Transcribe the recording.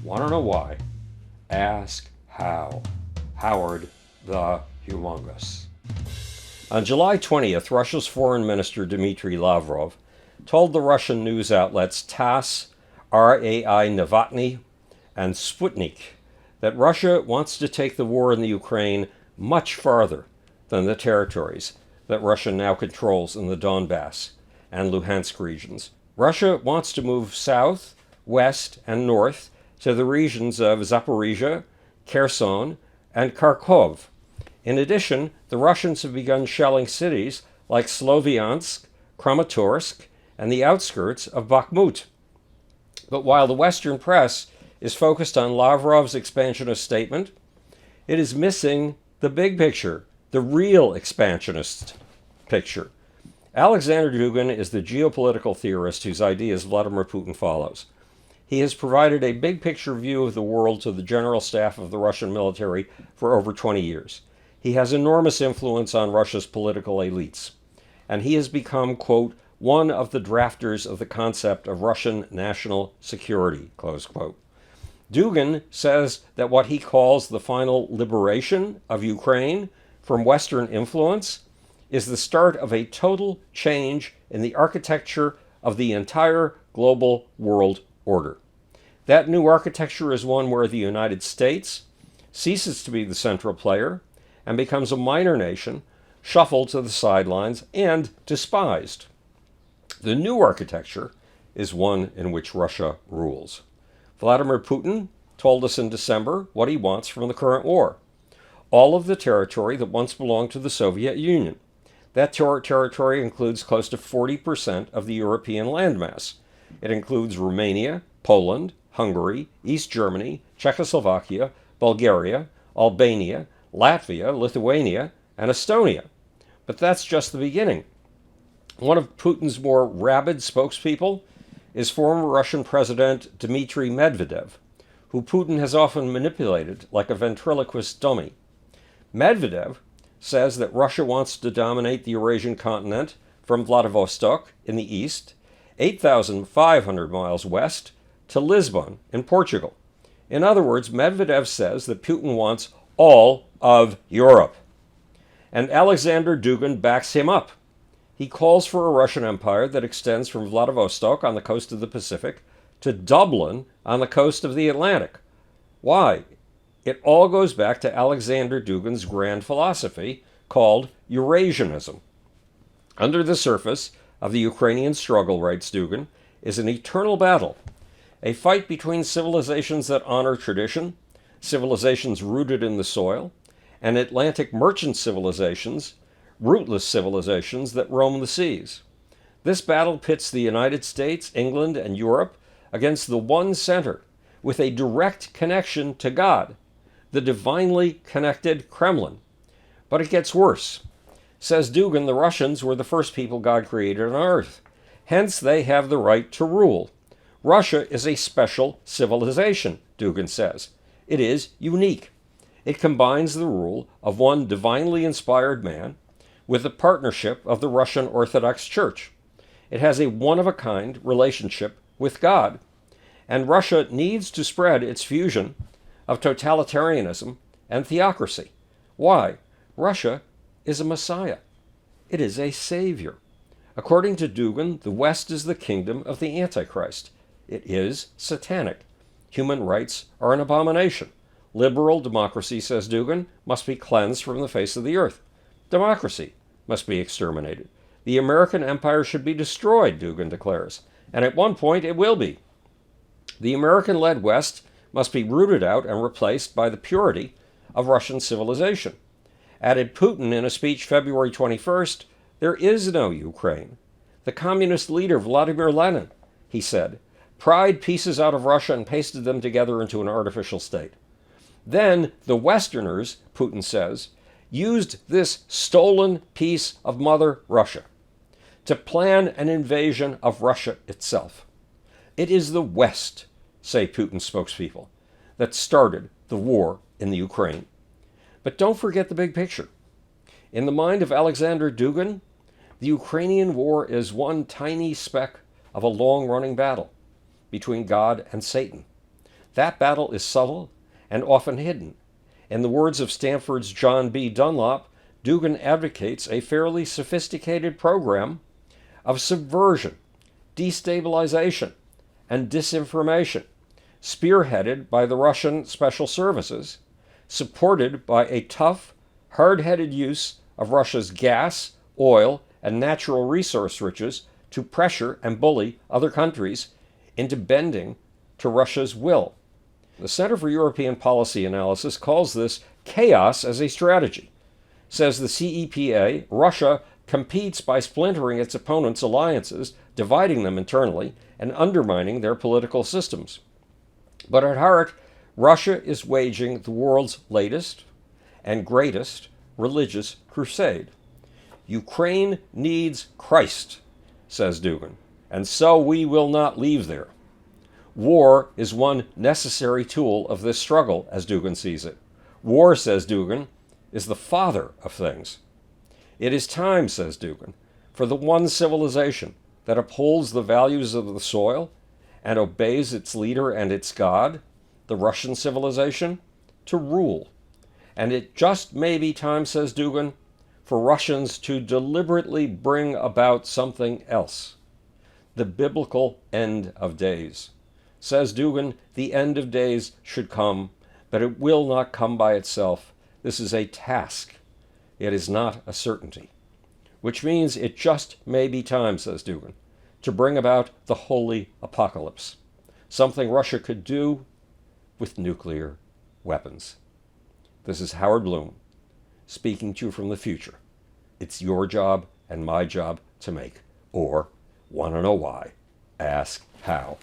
Want to know why? Ask how. Howard the Humongous. On July 20th, Russia's Foreign Minister Dmitry Lavrov told the Russian news outlets TASS, RAI Novosti, and Sputnik that Russia wants to take the war in the Ukraine much farther than the territories that Russia now controls in the Donbass and Luhansk regions. Russia wants to move south, west, and north to the regions of Zaporizhia, Kherson, and Kharkov. In addition, the Russians have begun shelling cities like Sloviansk, Kramatorsk, and the outskirts of Bakhmut. But while the Western press is focused on Lavrov's expansionist statement, it is missing the big picture, the real expansionist picture. Alexander Dugin is the geopolitical theorist whose ideas Vladimir Putin follows. He has provided a big picture view of the world to the general staff of the Russian military for over 20 years. He has enormous influence on Russia's political elites, and he has become, quote, one of the drafters of the concept of Russian national security, close quote. Dugin says that what he calls the final liberation of Ukraine from Western influence is the start of a total change in the architecture of the entire global world order. That new architecture is one where the United States ceases to be the central player and becomes a minor nation, shuffled to the sidelines and despised. The new architecture is one in which Russia rules. Vladimir Putin told us in December what he wants from the current war. All of the territory that once belonged to the Soviet Union. That territory includes close to 40% of the European landmass. It includes Romania, Poland, Hungary, East Germany, Czechoslovakia, Bulgaria, Albania, Latvia, Lithuania, and Estonia. But that's just the beginning. One of Putin's more rabid spokespeople is former Russian President Dmitry Medvedev, who Putin has often manipulated like a ventriloquist dummy. Medvedev says that Russia wants to dominate the Eurasian continent from Vladivostok in the east, 8,500 miles west, to Lisbon in Portugal. In other words, Medvedev says that Putin wants all of Europe. And Alexander Dugin backs him up. He calls for a Russian empire that extends from Vladivostok on the coast of the Pacific to Dublin on the coast of the Atlantic. Why? It all goes back to Alexander Dugin's grand philosophy called Eurasianism. Under the surface of the Ukrainian struggle, writes Dugin, is an eternal battle, a fight between civilizations that honor tradition, civilizations rooted in the soil, and Atlantic merchant civilizations, rootless civilizations that roam the seas. This battle pits the United States, England, and Europe against the one center with a direct connection to God, the divinely connected Kremlin. But it gets worse. Says Dugin, the Russians were the first people God created on earth. Hence, they have the right to rule. Russia is a special civilization, Dugin says. It is unique. It combines the rule of one divinely inspired man with the partnership of the Russian Orthodox Church. It has a one-of-a-kind relationship with God. And Russia needs to spread its fusion of totalitarianism and theocracy. Why? Russia is a messiah. It is a savior. According to Dugin, the West is the kingdom of the Antichrist. It is satanic. Human rights are an abomination. Liberal democracy, says Dugin, must be cleansed from the face of the earth. Democracy must be exterminated. The American empire should be destroyed, Dugin declares, and at one point it will be. The American-led West must be rooted out and replaced by the purity of Russian civilization. Added Putin in a speech February 21st, there is no Ukraine. The communist leader Vladimir Lenin, he said, pried pieces out of Russia and pasted them together into an artificial state. Then the Westerners, Putin says, used this stolen piece of Mother Russia to plan an invasion of Russia itself. It is the West, say Putin's spokespeople, that started the war in the Ukraine. But don't forget the big picture. In the mind of Alexander Dugin, the Ukrainian war is one tiny speck of a long-running battle between God and Satan. That battle is subtle and often hidden. In the words of Stanford's John B. Dunlop, Dugin advocates a fairly sophisticated program of subversion, destabilization, and disinformation, spearheaded by the Russian special services, supported by a tough, hard-headed use of Russia's gas, oil, and natural resource riches to pressure and bully other countries into bending to Russia's will. The Center for European Policy Analysis calls this chaos as a strategy. Says the CEPA, Russia competes by splintering its opponents' alliances, dividing them internally, and undermining their political systems. But at heart, Russia is waging the world's latest and greatest religious crusade. Ukraine needs Christ, says Dugin, and so we will not leave there. War is one necessary tool of this struggle, as Dugin sees it. War, says Dugin, is the father of things. It is time, says Dugin, for the one civilization that upholds the values of the soil and obeys its leader and its God, the Russian civilization, to rule. And it just may be time, says Dugin, for Russians to deliberately bring about something else. The biblical end of days. Says Dugin, the end of days should come, but it will not come by itself. This is a task. It is not a certainty. Which means it just may be time, says Dugin, to bring about the holy apocalypse. Something Russia could do with nuclear weapons. This is Howard Bloom, speaking to you from the future. It's your job and my job to make. Or, want to know why? Ask how.